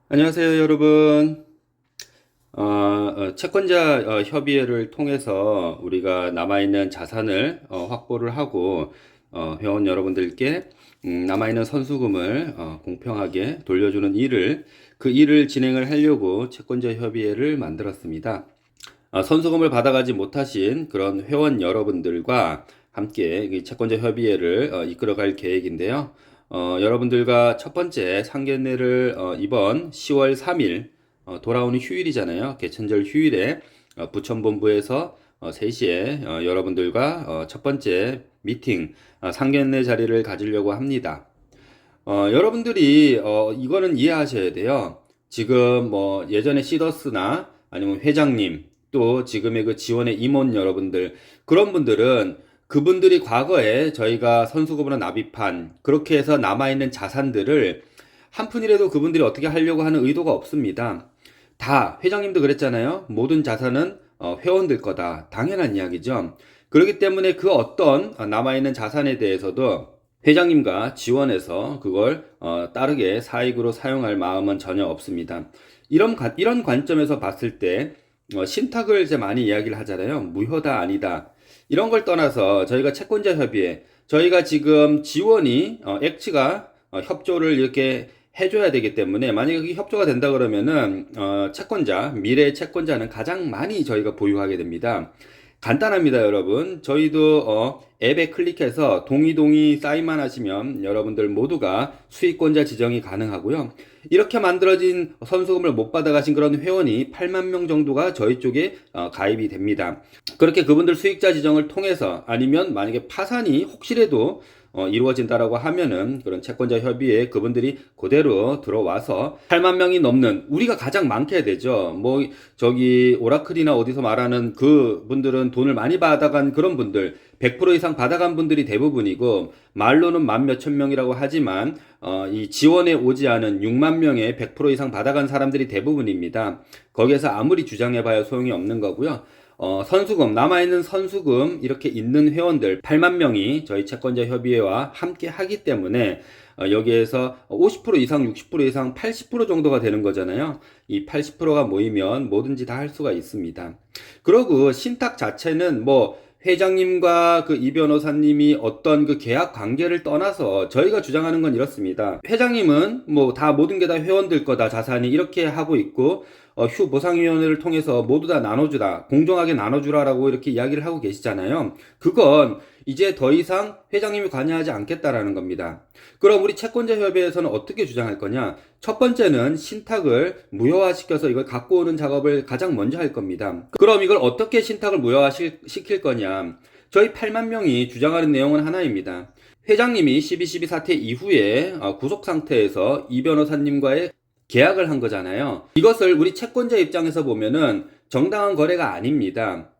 안녕하세요, 여러분. 채권자 협의회를 통해서 우리가 남아있는 자산을 확보를 하고 회원 여러분들께 남아있는 선수금을 공평하게 돌려주는 그 일을 진행을 하려고 채권자 협의회를 만들었습니다. 선수금을 받아가지 못하신 그런 회원 여러분들과 함께 이 채권자 협의회를 이끌어갈 계획인데요. 여러분들과 첫 번째 상견례를 이번 10월 3일 돌아오는 휴일이잖아요. 개천절 휴일에 부천본부에서 3시에 여러분들과 첫 번째 미팅 상견례 자리를 가지려고 합니다. 여러분들이 이거는 이해하셔야 돼요. 지금 뭐 예전에 시더스나 아니면 회장님 또 지금의 그 지원의 임원 여러분들 그런 분들은 그분들이 과거에 저희가 선수금으로 납입한 그렇게 해서 남아있는 자산들을 한 푼이라도 그분들이 어떻게 하려고 하는 의도가 없습니다. 다 회장님도 그랬잖아요. 모든 자산은 회원들 거다. 당연한 이야기죠. 그렇기 때문에 그 어떤 남아있는 자산에 대해서도 회장님과 지원해서 그걸 따르게 사익으로 사용할 마음은 전혀 없습니다. 이런 관점에서 봤을 때 신탁을 이제 많이 이야기를 하잖아요. 무효다 아니다. 이런 걸 떠나서 저희가 채권자 협의회 저희가 지금 지원이 액츠가 협조를 이렇게 해줘야 되기 때문에 만약에 그게 협조가 된다 그러면은 채권자 미래 채권자는 가장 많이 저희가 보유하게 됩니다. 간단합니다, 여러분. 저희도 앱에 클릭해서 동의 사인만 하시면 여러분들 모두가 수익권자 지정이 가능하고요. 이렇게 만들어진 선수금을 못 받아가신 그런 회원이 8만 명 정도가 저희 쪽에 가입이 됩니다. 그렇게 그분들 수익자 지정을 통해서 아니면 만약에 파산이 혹시라도 이루어진다라고 하면은 그런 채권자 협의회에 그분들이 그대로 들어와서 8만 명이 넘는 우리가 가장 많게 되죠. 뭐 저기 오라클이나 어디서 말하는 그 분들은 돈을 많이 받아간 그런 분들 100% 이상 받아간 분들이 대부분이고 말로는 만 몇천 명이라고 하지만 이 지원에 오지 않은 6만 명의 100% 이상 받아간 사람들이 대부분입니다. 거기에서 아무리 주장해봐야 소용이 없는 거고요. 선수금, 남아있는 선수금, 이렇게 있는 회원들 8만 명이 저희 채권자 협의회와 함께 하기 때문에 여기에서 50% 이상, 60% 이상, 80% 정도가 되는 거잖아요. 이 80%가 모이면 뭐든지 다 할 수가 있습니다. 그리고 신탁 자체는 뭐 회장님과 그 이 변호사님이 어떤 그 계약 관계를 떠나서 저희가 주장하는 건 이렇습니다. 회장님은 뭐 다 모든 게 다 회원들 거다 자산이 이렇게 하고 있고 휴 보상위원회를 통해서 모두 다 나눠주라 공정하게 나눠주라라고 이렇게 이야기를 하고 계시잖아요. 그건 이제 더 이상 회장님이 관여하지 않겠다라는 겁니다. 그럼 우리 채권자 협의회에서는 어떻게 주장할 거냐? 첫 번째는 신탁을 무효화시켜서 이걸 갖고 오는 작업을 가장 먼저 할 겁니다. 그럼 이걸 어떻게 신탁을 무효화시킬 거냐? 저희 8만 명이 주장하는 내용은 하나입니다. 회장님이 12.12 사태 이후에 구속 상태에서 이 변호사님과의 계약을 한 거잖아요. 이것을 우리 채권자 입장에서 보면은 정당한 거래가 아닙니다.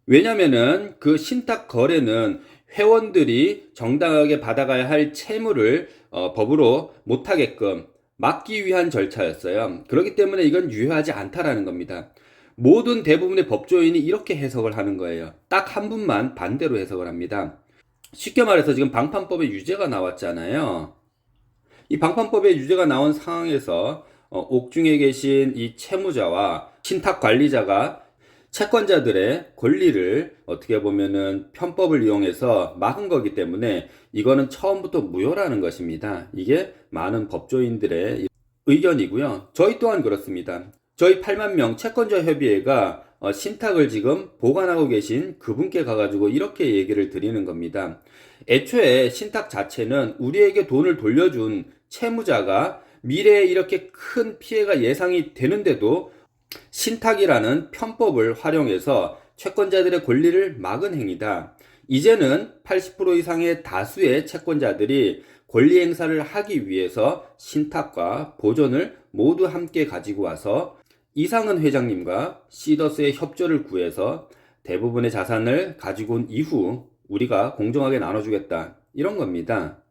왜냐면은 그 신탁 거래는 회원들이 정당하게 받아가야 할 채무를 법으로 못하게끔 막기 위한 절차였어요. 그렇기 때문에 이건 유효하지 않다라는 겁니다. 모든 대부분의 법조인이 이렇게 해석을 하는 거예요. 딱 한 분만 반대로 해석을 합니다. 쉽게 말해서 지금 방판법에 유죄가 나왔잖아요. 이 방판법에 유죄가 나온 상황에서 옥중에 계신 이 채무자와 신탁 관리자가 채권자들의 권리를 어떻게 보면은 편법을 이용해서 막은 거기 때문에 이거는 처음부터 무효라는 것입니다. 이게 많은 법조인들의 의견이고요. 저희 또한 그렇습니다. 저희 8만 명 채권자 협의회가 신탁을 지금 보관하고 계신 그분께 가가지고 이렇게 얘기를 드리는 겁니다. 애초에 신탁 자체는 우리에게 돈을 돌려준 채무자가 미래에 이렇게 큰 피해가 예상이 되는데도 신탁이라는 편법을 활용해서 채권자들의 권리를 막은 행위다. 이제는 80% 이상의 다수의 채권자들이 권리 행사를 하기 위해서 신탁과 보존을 모두 함께 가지고 와서 이상은 회장님과 시더스의 협조를 구해서 대부분의 자산을 가지고 온 이후 우리가 공정하게 나눠주겠다. 이런 겁니다.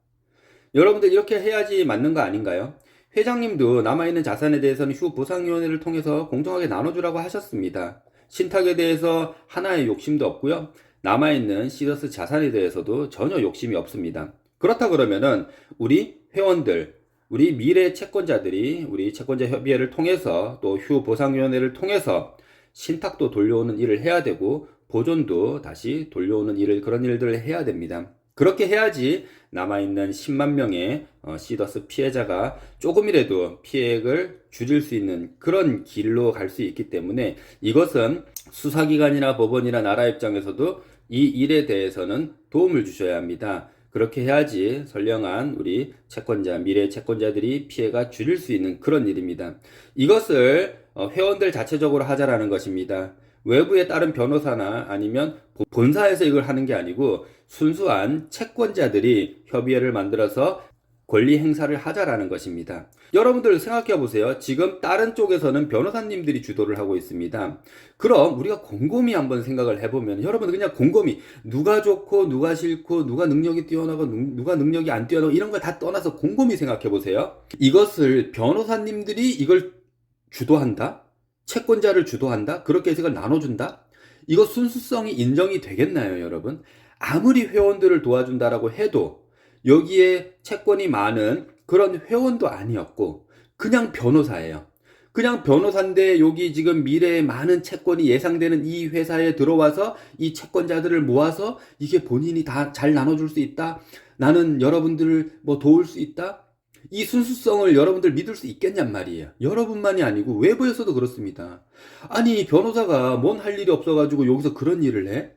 여러분들 이렇게 해야지 맞는 거 아닌가요? 회장님도 남아있는 자산에 대해서는 휴 보상위원회를 통해서 공정하게 나눠주라고 하셨습니다. 신탁에 대해서 하나의 욕심도 없고요. 남아있는 시더스 자산에 대해서도 전혀 욕심이 없습니다. 그렇다 그러면은 우리 회원들 우리 미래 채권자들이 우리 채권자 협의회를 통해서 또 휴보상위원회를 통해서 신탁도 돌려오는 일을 해야 되고 보존도 다시 돌려오는 일을 그런 일들을 해야 됩니다. 그렇게 해야지 남아있는 10만 명의 시더스 피해자가 조금이라도 피해액을 줄일 수 있는 그런 길로 갈 수 있기 때문에 이것은 수사기관이나 법원이나 나라 입장에서도 이 일에 대해서는 도움을 주셔야 합니다. 그렇게 해야지 선량한 우리 채권자, 미래 채권자들이 피해가 줄일 수 있는 그런 일입니다. 이것을 회원들 자체적으로 하자라는 것입니다. 외부에 따른 변호사나 아니면 본사에서 이걸 하는 게 아니고 순수한 채권자들이 협의회를 만들어서 권리 행사를 하자라는 것입니다. 여러분들 생각해 보세요. 지금 다른 쪽에서는 변호사님들이 주도를 하고 있습니다. 그럼 우리가 곰곰이 한번 생각을 해보면 여러분 그냥 곰곰이 누가 좋고 누가 싫고 누가 능력이 뛰어나고 누가 능력이 안 뛰어나고 이런 걸 다 떠나서 곰곰이 생각해 보세요. 이것을 변호사님들이 이걸 주도한다? 채권자를 주도한다? 그렇게 해서 이걸 나눠준다? 이거 순수성이 인정이 되겠나요, 여러분? 아무리 회원들을 도와준다라고 해도 여기에 채권이 많은 그런 회원도 아니었고 그냥 변호사예요. 그냥 변호사인데 여기 지금 미래에 많은 채권이 예상되는 이 회사에 들어와서 이 채권자들을 모아서 이게 본인이 다 잘 나눠줄 수 있다. 나는 여러분들을 뭐 도울 수 있다. 이 순수성을 여러분들 믿을 수 있겠냔 말이에요. 여러분만이 아니고 외부에서도 그렇습니다. 아니 변호사가 뭔 할 일이 없어가지고 여기서 그런 일을 해?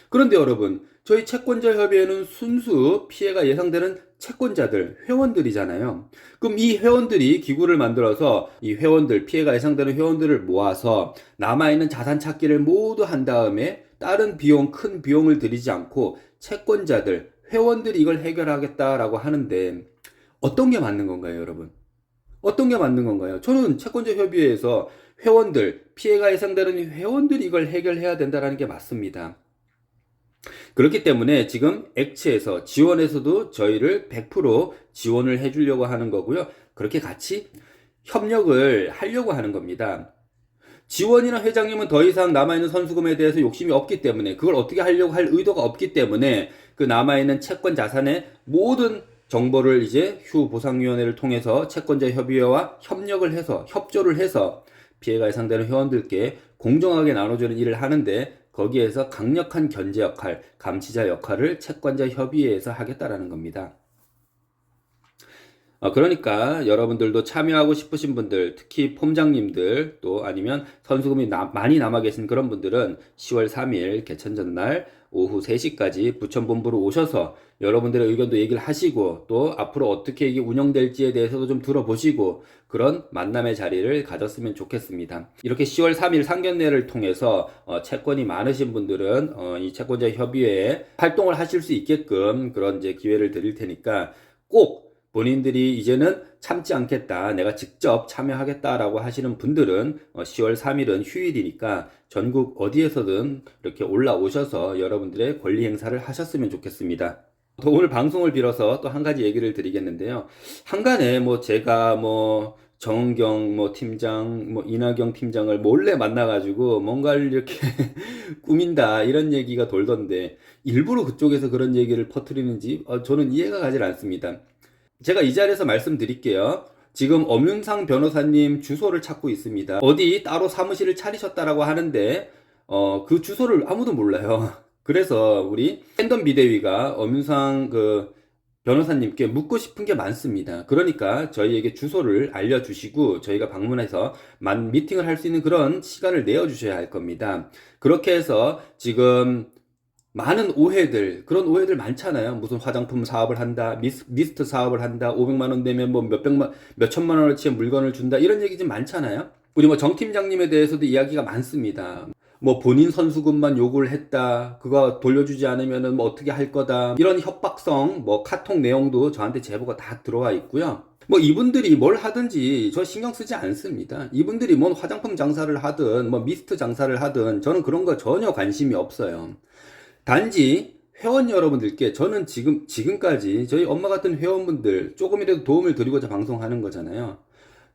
그런데 여러분 저희 채권자 협의회는 순수 피해가 예상되는 채권자들, 회원들이잖아요. 그럼 이 회원들이 기구를 만들어서 이 회원들, 피해가 예상되는 회원들을 모아서 남아있는 자산 찾기를 모두 한 다음에 다른 비용, 큰 비용을 들이지 않고 채권자들, 회원들이 이걸 해결하겠다라고 하는데 어떤 게 맞는 건가요, 여러분? 어떤 게 맞는 건가요? 저는 채권자 협의회에서 회원들, 피해가 예상되는 회원들이 이걸 해결해야 된다는 게 맞습니다. 그렇기 때문에 지금 액츠에서 지원에서도 저희를 100% 지원을 해주려고 하는 거고요. 그렇게 같이 협력을 하려고 하는 겁니다. 지원이나 회장님은 더 이상 남아있는 선수금에 대해서 욕심이 없기 때문에 그걸 어떻게 하려고 할 의도가 없기 때문에 그 남아있는 채권 자산의 모든 정보를 이제 휴보상위원회를 통해서 채권자 협의회와 협력을 해서 협조를 해서 피해가 예상되는 회원들께 공정하게 나눠주는 일을 하는데 거기에서 강력한 견제 역할, 감시자 역할을 채권자 협의회에서 하겠다라는 겁니다. 그러니까 여러분들도 참여하고 싶으신 분들, 특히 폼장님들 또 아니면 선수금이 많이 남아 계신 그런 분들은 10월 3일 개천 전날 오후 3시까지 부천본부로 오셔서 여러분들의 의견도 얘기를 하시고 또 앞으로 어떻게 이게 운영될지에 대해서도 좀 들어보시고 그런 만남의 자리를 가졌으면 좋겠습니다. 이렇게 10월 3일 상견례를 통해서 채권이 많으신 분들은 이 채권자 협의회에 활동을 하실 수 있게끔 그런 이제 기회를 드릴 테니까 꼭 본인들이 이제는 참지 않겠다, 내가 직접 참여하겠다라고 하시는 분들은 10월 3일은 휴일이니까 전국 어디에서든 이렇게 올라오셔서 여러분들의 권리 행사를 하셨으면 좋겠습니다. 또 오늘 방송을 빌어서 또 한 가지 얘기를 드리겠는데요. 한간에 뭐 제가 뭐 정은경 뭐 팀장, 뭐 이나경 팀장을 몰래 만나가지고 뭔가를 이렇게 꾸민다 이런 얘기가 돌던데 일부러 그쪽에서 그런 얘기를 퍼뜨리는지 저는 이해가 가질 않습니다. 제가 이 자리에서 말씀드릴게요. 지금 엄윤상 변호사님 주소를 찾고 있습니다. 어디 따로 사무실을 차리셨다라고 하는데 그 주소를 아무도 몰라요. 그래서 우리 팬덤 비대위가 엄윤상 그 변호사님께 묻고 싶은 게 많습니다. 그러니까 저희에게 주소를 알려주시고 저희가 방문해서 미팅을 할 수 있는 그런 시간을 내어주셔야 할 겁니다. 그렇게 해서 지금 많은 오해들, 그런 오해들 많잖아요. 무슨 화장품 사업을 한다, 미스트 사업을 한다, 500만 원 되면 뭐 몇천만 원어치의 물건을 준다, 이런 얘기 좀 많잖아요. 우리 뭐 정 팀장님에 대해서도 이야기가 많습니다. 뭐 본인 선수금만 요구를 했다, 그거 돌려주지 않으면은 뭐 어떻게 할 거다, 이런 협박성, 뭐 카톡 내용도 저한테 제보가 다 들어와 있고요. 뭐 이분들이 뭘 하든지 저 신경 쓰지 않습니다. 이분들이 뭔 화장품 장사를 하든 뭐 미스트 장사를 하든 저는 그런 거 전혀 관심이 없어요. 단지 회원 여러분들께 저는 지금까지 저희 엄마 같은 회원분들 조금이라도 도움을 드리고자 방송하는 거잖아요.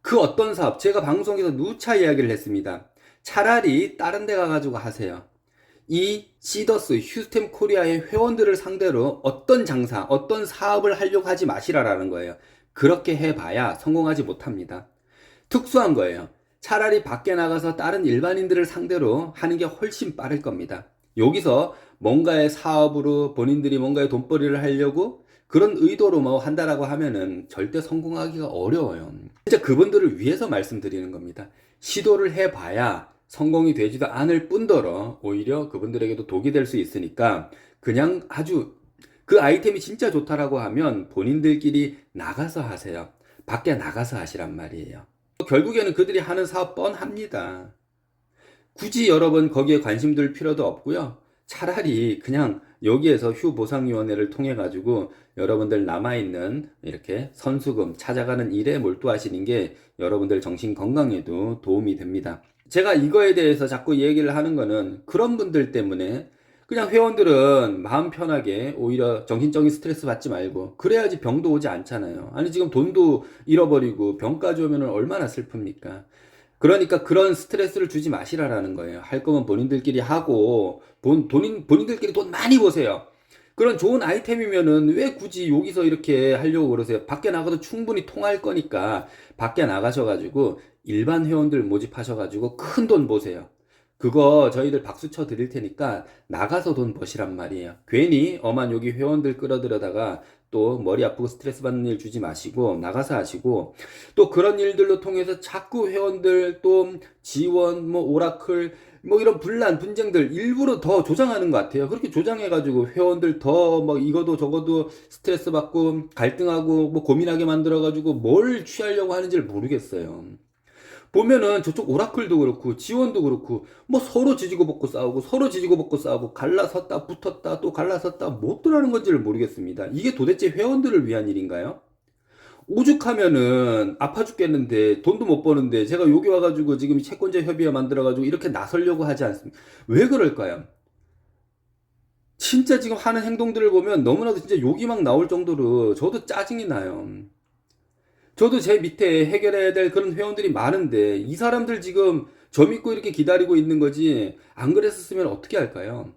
그 어떤 사업, 제가 방송에서 누차 이야기를 했습니다. 차라리 다른 데 가가지고 하세요. 이 시더스, 휴스템 코리아의 회원들을 상대로 어떤 장사, 어떤 사업을 하려고 하지 마시라라는 거예요. 그렇게 해봐야 성공하지 못합니다. 특수한 거예요. 차라리 밖에 나가서 다른 일반인들을 상대로 하는 게 훨씬 빠를 겁니다. 여기서 뭔가의 사업으로 본인들이 뭔가의 돈벌이를 하려고 그런 의도로 뭐 한다라고 하면은 절대 성공하기가 어려워요. 진짜 그분들을 위해서 말씀드리는 겁니다. 시도를 해봐야 성공이 되지도 않을 뿐더러 오히려 그분들에게도 독이 될 수 있으니까 그냥 아주 그 아이템이 진짜 좋다라고 하면 본인들끼리 나가서 하세요. 밖에 나가서 하시란 말이에요. 결국에는 그들이 하는 사업 뻔합니다. 굳이 여러분 거기에 관심 둘 필요도 없고요. 차라리 그냥 여기에서 휴보상위원회를 통해 가지고 여러분들 남아있는 이렇게 선수금 찾아가는 일에 몰두하시는 게 여러분들 정신 건강에도 도움이 됩니다. 제가 이거에 대해서 자꾸 얘기를 하는 거는 그런 분들 때문에 그냥 회원들은 마음 편하게 오히려 정신적인 스트레스 받지 말고 그래야지 병도 오지 않잖아요. 아니 지금 돈도 잃어버리고 병까지 오면 얼마나 슬픕니까? 그러니까 그런 스트레스를 주지 마시라라는 거예요. 할 거면 본인들끼리 하고 본인들끼리 돈 많이 보세요. 그런 좋은 아이템이면은 왜 굳이 여기서 이렇게 하려고 그러세요? 밖에 나가도 충분히 통할 거니까 밖에 나가셔가지고 일반 회원들 모집하셔가지고 큰 돈 보세요. 그거 저희들 박수 쳐 드릴 테니까 나가서 돈 버시란 말이에요. 괜히 엄한 여기 회원들 끌어들여다가 또 머리 아프고 스트레스 받는 일 주지 마시고 나가서 하시고 또 그런 일들로 통해서 자꾸 회원들 또 지원 뭐 오라클 뭐 이런 분란 분쟁들 일부러 더 조장하는 것 같아요. 그렇게 조장해가지고 회원들 더 막 이거도 저거도 스트레스 받고 갈등하고 뭐 고민하게 만들어가지고 뭘 취하려고 하는지를 모르겠어요. 보면은 저쪽 오라클도 그렇고 지원도 그렇고 뭐 서로 지지고 볶고 싸우고 서로 지지고 볶고 싸우고 갈라섰다 붙었다 또 갈라섰다 뭐 어떠라는 건지를 모르겠습니다. 이게 도대체 회원들을 위한 일인가요? 오죽하면은 아파 죽겠는데 돈도 못 버는데 제가 여기 와가지고 지금 채권자 협의회 만들어가지고 이렇게 나서려고 하지 않습니까? 왜 그럴까요? 진짜 지금 하는 행동들을 보면 너무나도 진짜 욕이 막 나올 정도로 저도 짜증이 나요. 저도 제 밑에 해결해야 될 그런 회원들이 많은데 이 사람들 지금 저 믿고 이렇게 기다리고 있는 거지 안 그랬었으면 어떻게 할까요?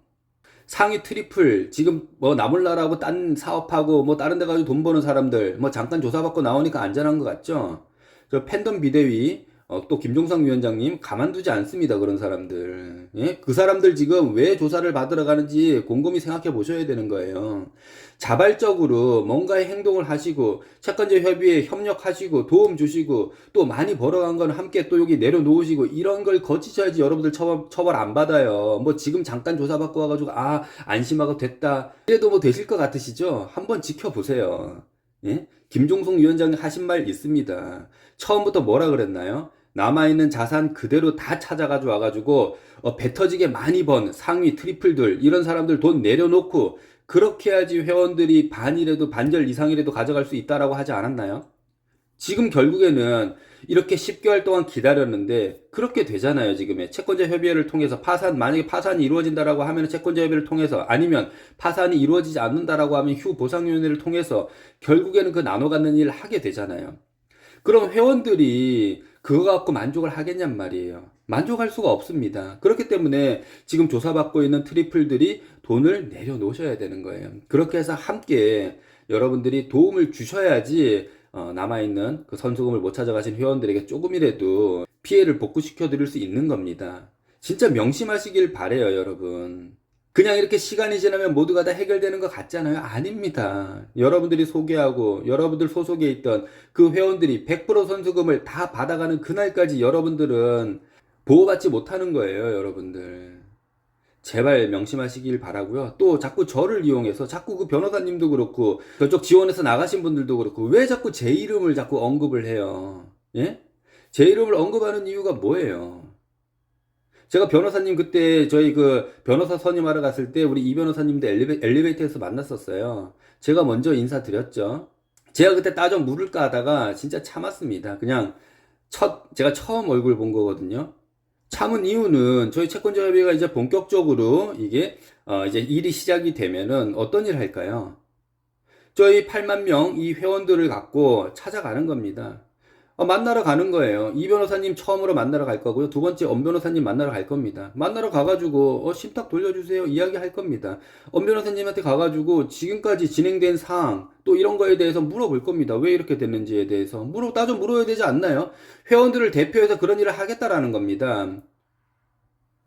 상위 트리플 지금 뭐 나몰라라고 딴 사업하고 뭐 다른 데 가지고 돈 버는 사람들 뭐 잠깐 조사받고 나오니까 안전한 것 같죠? 저 팬덤 비대위 또 김종상 위원장님 가만두지 않습니다. 그런 사람들. 예? 그 사람들 지금 왜 조사를 받으러 가는지 곰곰이 생각해 보셔야 되는 거예요. 자발적으로 뭔가의 행동을 하시고 채권자 협의회에 협력하시고 도움 주시고 또 많이 벌어간 건 함께 또 여기 내려놓으시고 이런 걸 거치셔야지 여러분들 처벌 안 받아요. 뭐 지금 잠깐 조사받고 와가지고 아 안심하고 됐다 이래도 뭐 되실 것 같으시죠? 한번 지켜보세요. 예? 김종성 위원장님 하신 말 있습니다. 처음부터 뭐라 그랬나요? 남아있는 자산 그대로 다 찾아가지고 와가지고 배 터지게 많이 번 상위 트리플들 이런 사람들 돈 내려놓고 그렇게 해야지 회원들이 반이라도 반절 이상이라도 가져갈 수 있다라고 하지 않았나요? 지금 결국에는 이렇게 10개월 동안 기다렸는데 그렇게 되잖아요. 지금의 채권자 협의회를 통해서 만약에 파산이 이루어진다라고 하면 채권자 협의회를 통해서 아니면 파산이 이루어지지 않는다라고 하면 휴보상위원회를 통해서 결국에는 그 나눠 갖는 일을 하게 되잖아요. 그럼 회원들이 그거 갖고 만족을 하겠냔 말이에요. 만족할 수가 없습니다. 그렇기 때문에 지금 조사받고 있는 트리플들이 돈을 내려놓으셔야 되는 거예요. 그렇게 해서 함께 여러분들이 도움을 주셔야지 남아있는 그 선수금을 못 찾아가신 회원들에게 조금이라도 피해를 복구시켜 드릴 수 있는 겁니다. 진짜 명심하시길 바래요, 여러분. 그냥 이렇게 시간이 지나면 모두가 다 해결되는 것 같잖아요. 아닙니다. 여러분들이 소개하고 여러분들 소속에 있던 그 회원들이 100% 선수금을 다 받아가는 그날까지 여러분들은 보호받지 못하는 거예요, 여러분들. 제발 명심하시길 바라고요. 또 자꾸 저를 이용해서 자꾸 그 변호사님도 그렇고 저쪽 지원해서 나가신 분들도 그렇고 왜 자꾸 제 이름을 자꾸 언급을 해요? 예? 제 이름을 언급하는 이유가 뭐예요? 제가 변호사님 그때 저희 그 변호사 선임하러 갔을 때 우리 이 변호사님도 엘리베이터에서 만났었어요. 제가 먼저 인사드렸죠. 제가 그때 따져 물을까 하다가 진짜 참았습니다. 그냥 제가 처음 얼굴 본 거거든요. 참은 이유는 저희 채권자협의회가 이제 본격적으로 이게 이제 일이 시작이 되면은 어떤 일 할까요? 저희 8만 명 이 회원들을 갖고 찾아가는 겁니다. 만나러 가는 거예요. 이 변호사님 처음으로 만나러 갈 거고요. 두 번째 엄 변호사님 만나러 갈 겁니다. 만나러 가가지고 신탁 돌려주세요 이야기 할 겁니다. 엄 변호사님한테 가가지고 지금까지 진행된 사항 또 이런 거에 대해서 물어볼 겁니다. 왜 이렇게 됐는지에 대해서 따져 물어야 되지 않나요? 회원들을 대표해서 그런 일을 하겠다라는 겁니다.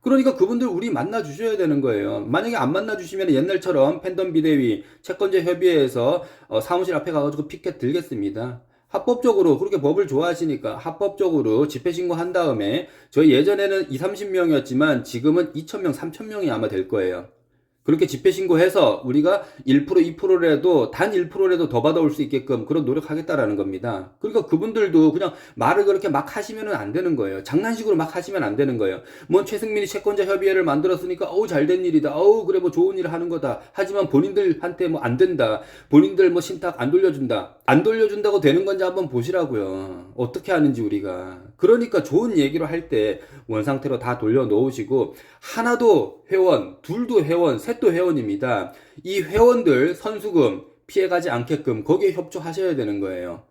그러니까 그분들 우리 만나 주셔야 되는 거예요. 만약에 안 만나 주시면 옛날처럼 팬덤 비대위 채권자 협의회에서 사무실 앞에 가가지고 피켓 들겠습니다. 합법적으로 그렇게 법을 좋아하시니까 합법적으로 집회 신고한 다음에 저희 예전에는 2, 30명이었지만 지금은 2,000명, 3,000명이 아마 될 거예요. 그렇게 집회 신고해서 우리가 1%, 2%라도 단 1%라도 더 받아올 수 있게끔 그런 노력하겠다라는 겁니다. 그러니까 그분들도 그냥 말을 그렇게 막 하시면 안 되는 거예요. 장난식으로 막 하시면 안 되는 거예요. 뭐 최승민이 채권자 협의회를 만들었으니까 잘된 일이다. 그래 뭐 좋은 일을 하는 거다. 하지만 본인들한테 뭐 안 된다. 본인들 뭐 신탁 안 돌려준다. 안 돌려준다고 되는 건지 한번 보시라고요. 어떻게 하는지 우리가. 그러니까 좋은 얘기로 할 때 원상태로 다 돌려 놓으시고 하나도 회원, 둘도 회원, 셋도 회원입니다. 이 회원들 선수금 피해가지 않게끔 거기에 협조하셔야 되는 거예요.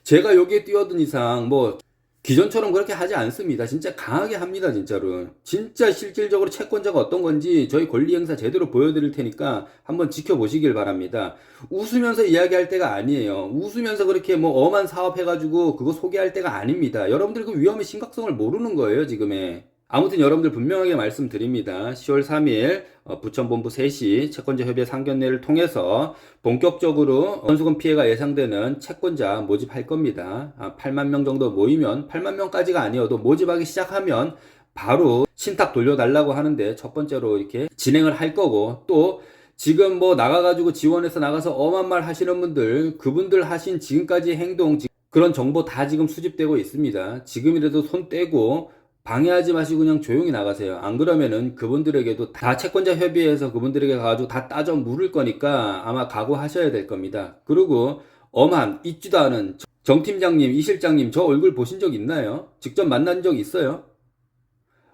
제가 여기에 뛰어든 이상 뭐 기존처럼 그렇게 하지 않습니다. 진짜 강하게 합니다, 진짜로. 진짜 실질적으로 채권자가 어떤 건지 저희 권리 행사 제대로 보여드릴 테니까 한번 지켜보시길 바랍니다. 웃으면서 이야기할 때가 아니에요. 웃으면서 그렇게 뭐 엄한 사업 해가지고 그거 소개할 때가 아닙니다. 여러분들 그 위험의 심각성을 모르는 거예요, 지금에. 아무튼 여러분들 분명하게 말씀드립니다. 10월 3일 부천본부 3시 채권자협의회 상견례를 통해서 본격적으로 선수금 피해가 예상되는 채권자 모집할 겁니다. 8만 명 정도 모이면 8만 명까지가 아니어도 모집하기 시작하면 바로 신탁 돌려달라고 하는데 첫 번째로 이렇게 진행을 할 거고 또 지금 뭐 나가가지고 지원해서 나가서 엄한 말 하시는 분들 그분들 하신 지금까지 행동 그런 정보 다 지금 수집되고 있습니다. 지금이라도 손 떼고 방해하지 마시고 그냥 조용히 나가세요. 안 그러면은 그분들에게도 다 채권자 협의회에서 그분들에게 가가지고 다 따져 물을 거니까 아마 각오하셔야 될 겁니다. 그리고 엄한 있지도 않은 정 팀장님, 이 실장님 저 얼굴 보신 적 있나요? 직접 만난 적 있어요?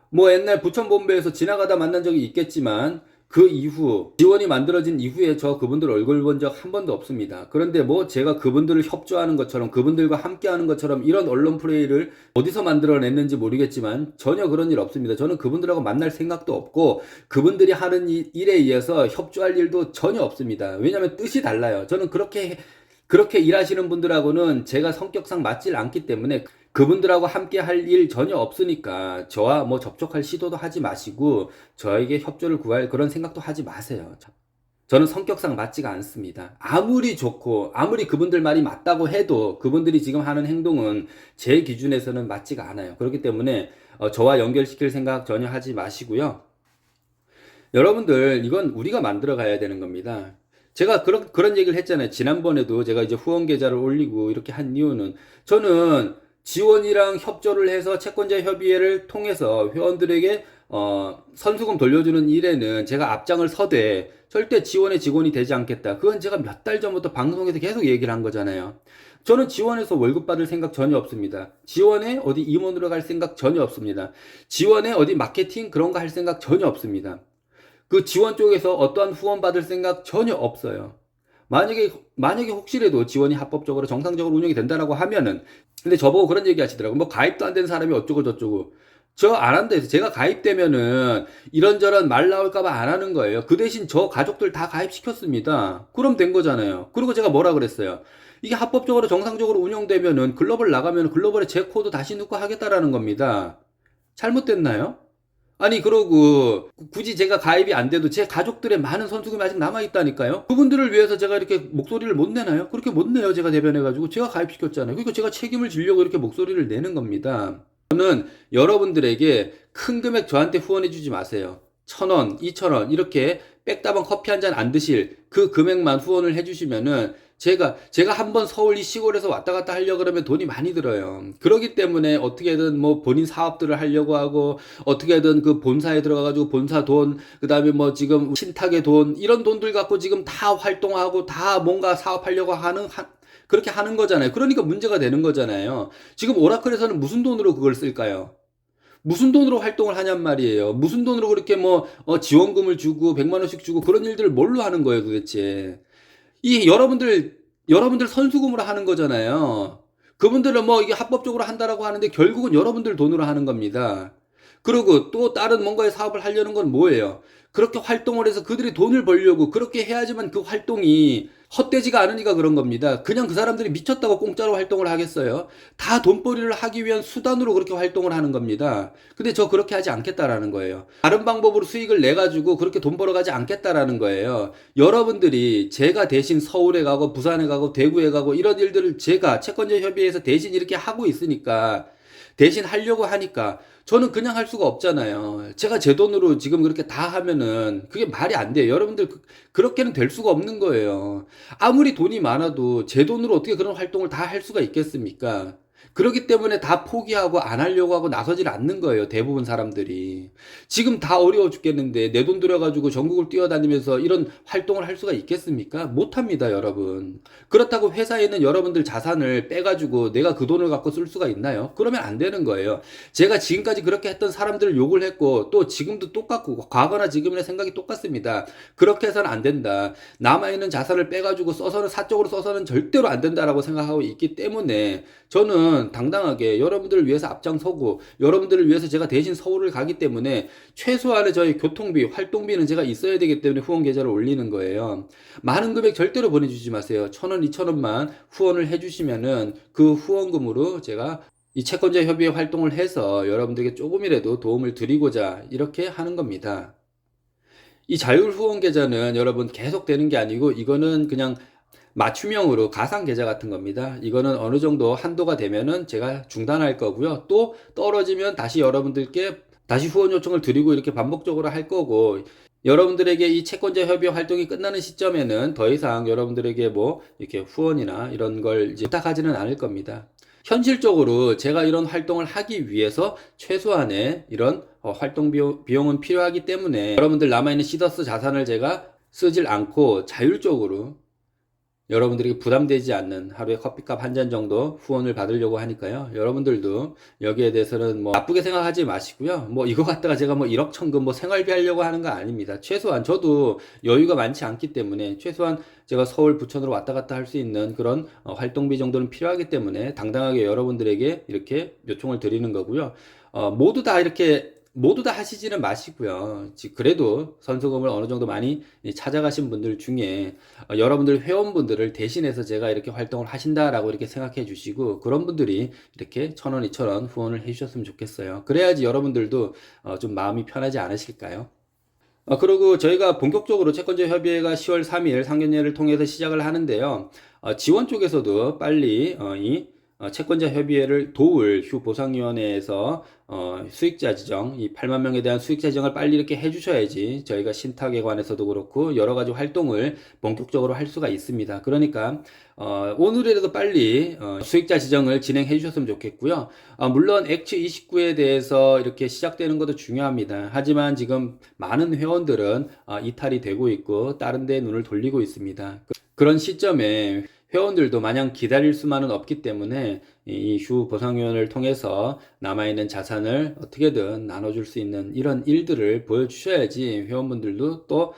뭐 옛날 부천본부에서 지나가다 만난 적이 있겠지만 그 이후 지원이 만들어진 이후에 저 그분들 얼굴 본 적 한 번도 없습니다. 그런데 뭐 제가 그분들을 협조하는 것처럼 그분들과 함께하는 것처럼 이런 언론 플레이를 어디서 만들어냈는지 모르겠지만 전혀 그런 일 없습니다. 저는 그분들하고 만날 생각도 없고 그분들이 하는 일에 의해서 협조할 일도 전혀 없습니다. 왜냐하면 뜻이 달라요. 저는 그렇게 일하시는 분들하고는 제가 성격상 맞질 않기 때문에 그분들하고 함께 할 일 전혀 없으니까 저와 뭐 접촉할 시도도 하지 마시고 저에게 협조를 구할 그런 생각도 하지 마세요. 저는 성격상 맞지가 않습니다. 아무리 좋고 아무리 그분들 말이 맞다고 해도 그분들이 지금 하는 행동은 제 기준에서는 맞지가 않아요. 그렇기 때문에 저와 연결시킬 생각 전혀 하지 마시고요. 여러분들 이건 우리가 만들어 가야 되는 겁니다. 제가 그런 얘기를 했잖아요. 지난번에도 제가 이제 후원 계좌를 올리고 이렇게 한 이유는 저는 지원이랑 협조를 해서 채권자 협의회를 통해서 회원들에게 선수금 돌려주는 일에는 제가 앞장을 서되 절대 지원의 직원이 되지 않겠다. 그건 제가 몇 달 전부터 방송에서 계속 얘기를 한 거잖아요. 저는 지원에서 월급 받을 생각 전혀 없습니다. 지원에 어디 임원으로 갈 생각 전혀 없습니다. 지원에 어디 마케팅 그런 거 할 생각 전혀 없습니다. 그 지원 쪽에서 어떠한 후원 받을 생각 전혀 없어요. 만약에 혹시라도 지원이 합법적으로 정상적으로 운영이 된다라고 하면은 근데 저보고 그런 얘기 하시더라고. 뭐 가입도 안 된 사람이 어쩌고 저쩌고. 저 안 한다 해서 제가 가입되면은 이런저런 말 나올까봐 안 하는 거예요. 그 대신 저 가족들 다 가입시켰습니다. 그럼 된 거잖아요. 그리고 제가 뭐라 그랬어요. 이게 합법적으로 정상적으로 운영되면은 글로벌 나가면 글로벌에 제 코드 다시 넣고 하겠다라는 겁니다. 잘못됐나요? 아니 그러고 굳이 제가 가입이 안 돼도 제 가족들의 많은 선수금이 아직 남아있다니까요. 그분들을 위해서 제가 이렇게 목소리를 못 내나요? 그렇게 못 내요. 제가 대변해가지고 제가 가입시켰잖아요. 그러니까 제가 책임을 지려고 이렇게 목소리를 내는 겁니다. 저는 여러분들에게 큰 금액 저한테 후원해 주지 마세요. 1,000원, 2,000원 이렇게 백다방 커피 한 잔 안 드실 그 금액만 후원을 해주시면은 제가 한번 서울 이 시골에서 왔다 갔다 하려고 그러면 돈이 많이 들어요. 그러기 때문에 어떻게든 뭐 본인 사업들을 하려고 하고 어떻게든 그 본사에 들어가가지고 본사 돈, 그 다음에 뭐 지금 신탁의 돈, 이런 돈들 갖고 지금 다 활동하고 다 뭔가 사업하려고 그렇게 하는 거잖아요. 그러니까 문제가 되는 거잖아요. 지금 오라클에서는 무슨 돈으로 그걸 쓸까요? 무슨 돈으로 활동을 하냔 말이에요. 무슨 돈으로 그렇게 뭐 지원금을 주고 100만 원씩 주고 그런 일들을 뭘로 하는 거예요, 도대체. 이 여러분들 선수금으로 하는 거잖아요. 그분들은 뭐 이게 합법적으로 한다라고 하는데 결국은 여러분들 돈으로 하는 겁니다. 그리고 또 다른 뭔가의 사업을 하려는 건 뭐예요? 그렇게 활동을 해서 그들이 돈을 벌려고 그렇게 해야지만 그 활동이 헛되지가 않으니까 그런 겁니다. 그냥 그 사람들이 미쳤다고 공짜로 활동을 하겠어요? 다 돈벌이를 하기 위한 수단으로 그렇게 활동을 하는 겁니다. 근데 저 그렇게 하지 않겠다라는 거예요. 다른 방법으로 수익을 내가지고 그렇게 돈 벌어가지 않겠다라는 거예요. 여러분들이 제가 대신 서울에 가고 부산에 가고 대구에 가고 이런 일들을 제가 채권자 협의회에서 대신 이렇게 하고 있으니까 대신 하려고 하니까 저는 그냥 할 수가 없잖아요. 제가 제 돈으로 지금 그렇게 다 하면은 그게 말이 안 돼요. 여러분들 그렇게는 될 수가 없는 거예요. 아무리 돈이 많아도 제 돈으로 어떻게 그런 활동을 다 할 수가 있겠습니까? 그렇기 때문에 다 포기하고 안 하려고 하고 나서질 않는 거예요. 대부분 사람들이. 지금 다 어려워 죽겠는데 내 돈 들여가지고 전국을 뛰어다니면서 이런 활동을 할 수가 있겠습니까? 못합니다, 여러분. 그렇다고 회사에 있는 여러분들 자산을 빼가지고 내가 그 돈을 갖고 쓸 수가 있나요? 그러면 안 되는 거예요. 제가 지금까지 그렇게 했던 사람들을 욕을 했고 또 지금도 똑같고 과거나 지금의 생각이 똑같습니다. 그렇게 해서는 안 된다. 남아있는 자산을 빼가지고 써서는 사적으로 써서는 절대로 안 된다라고 생각하고 있기 때문에 저는 당당하게 여러분들을 위해서 앞장서고 여러분들을 위해서 제가 대신 서울을 가기 때문에 최소한의 저희 교통비, 활동비는 제가 있어야 되기 때문에 후원 계좌를 올리는 거예요. 많은 금액 절대로 보내주지 마세요. 1,000원, 2,000원만 후원을 해주시면은 그 후원금으로 제가 이 채권자 협의회 활동을 해서 여러분들에게 조금이라도 도움을 드리고자 이렇게 하는 겁니다. 이 자율 후원 계좌는 여러분 계속 되는 게 아니고 이거는 그냥 맞춤형으로 가상 계좌 같은 겁니다. 이거는 어느 정도 한도가 되면은 제가 중단할 거고요. 또 떨어지면 다시 여러분들께 다시 후원 요청을 드리고 이렇게 반복적으로 할 거고 여러분들에게 이 채권자 협의 활동이 끝나는 시점에는 더 이상 여러분들에게 뭐 이렇게 후원이나 이런 걸 이제 부탁하지는 않을 겁니다. 현실적으로 제가 이런 활동을 하기 위해서 최소한의 이런 활동 비용은 필요하기 때문에 여러분들 남아있는 시더스 자산을 제가 쓰질 않고 자율적으로 여러분들에게 부담되지 않는 하루에 커피값 한 잔 정도 후원을 받으려고 하니까요. 여러분들도 여기에 대해서는 뭐 나쁘게 생각하지 마시고요. 뭐 이거 갖다가 제가 뭐 1억 천금 뭐 생활비 하려고 하는 거 아닙니다. 최소한 저도 여유가 많지 않기 때문에 최소한 제가 서울 부천으로 왔다 갔다 할 수 있는 그런 활동비 정도는 필요하기 때문에 당당하게 여러분들에게 이렇게 요청을 드리는 거고요. 모두 다 하시지는 마시고요. 그래도 선수금을 어느 정도 많이 찾아가신 분들 중에 여러분들 회원분들을 대신해서 제가 이렇게 활동을 하신다라고 이렇게 생각해 주시고 그런 분들이 이렇게 1,000원, 2,000원 후원을 해 주셨으면 좋겠어요. 그래야지 여러분들도 좀 마음이 편하지 않으실까요? 그리고 저희가 본격적으로 채권자 협의회가 10월 3일 상견례를 통해서 시작을 하는데요. 지원 쪽에서도 빨리 이 채권자 협의회를 도울 휴보상위원회에서 수익자 지정, 이 8만 명에 대한 수익자 지정을 빨리 이렇게 해주셔야지 저희가 신탁에 관해서도 그렇고 여러 가지 활동을 본격적으로 할 수가 있습니다. 그러니까 오늘이라도 빨리 수익자 지정을 진행해 주셨으면 좋겠고요. 물론 엑츠 29에 대해서 이렇게 시작되는 것도 중요합니다. 하지만 지금 많은 회원들은 이탈이 되고 있고 다른 데 눈을 돌리고 있습니다. 그런 시점에 회원들도 마냥 기다릴 수만은 없기 때문에 이 휴 보상위원회를 통해서 남아있는 자산을 어떻게든 나눠줄 수 있는 이런 일들을 보여주셔야지 회원분들도 또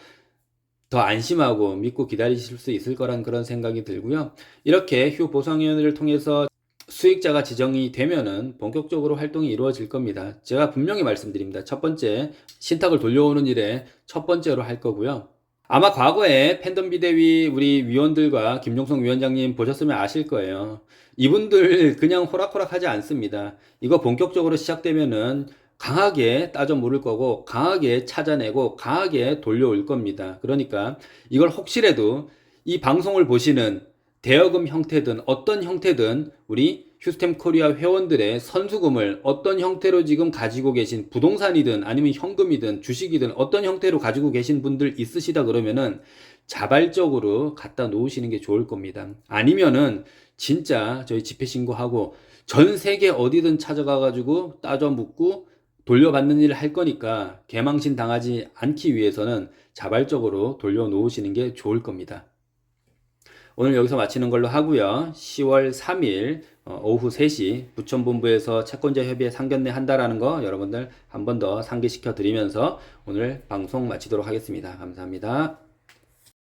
더 안심하고 믿고 기다리실 수 있을 거란 그런 생각이 들고요. 이렇게 휴 보상위원회를 통해서 수익자가 지정이 되면은 본격적으로 활동이 이루어질 겁니다. 제가 분명히 말씀드립니다. 첫 번째, 신탁을 돌려오는 일에 첫 번째로 할 거고요. 아마 과거에 팬덤 비대위 우리 위원들과 김종성 위원장님 보셨으면 아실 거예요. 이분들 그냥 호락호락 하지 않습니다. 이거 본격적으로 시작되면은 강하게 따져 물을 거고 강하게 찾아내고 강하게 돌려올 겁니다. 그러니까 이걸 혹시라도 이 방송을 보시는 대여금 형태든 어떤 형태든 우리 휴스템 코리아 회원들의 선수금을 어떤 형태로 지금 가지고 계신 부동산이든 아니면 현금이든 주식이든 어떤 형태로 가지고 계신 분들 있으시다 그러면은 자발적으로 갖다 놓으시는 게 좋을 겁니다. 아니면은 진짜 저희 집회 신고하고 전 세계 어디든 찾아가 가지고 따져 묻고 돌려받는 일을 할 거니까 개망신 당하지 않기 위해서는 자발적으로 돌려놓으시는 게 좋을 겁니다. 오늘 여기서 마치는 걸로 하고요. 10월 3일 오후 3시 부천본부에서 채권자 협의회 상견례 한다라는 거 여러분들 한 번 더 상기시켜 드리면서 오늘 방송 마치도록 하겠습니다. 감사합니다.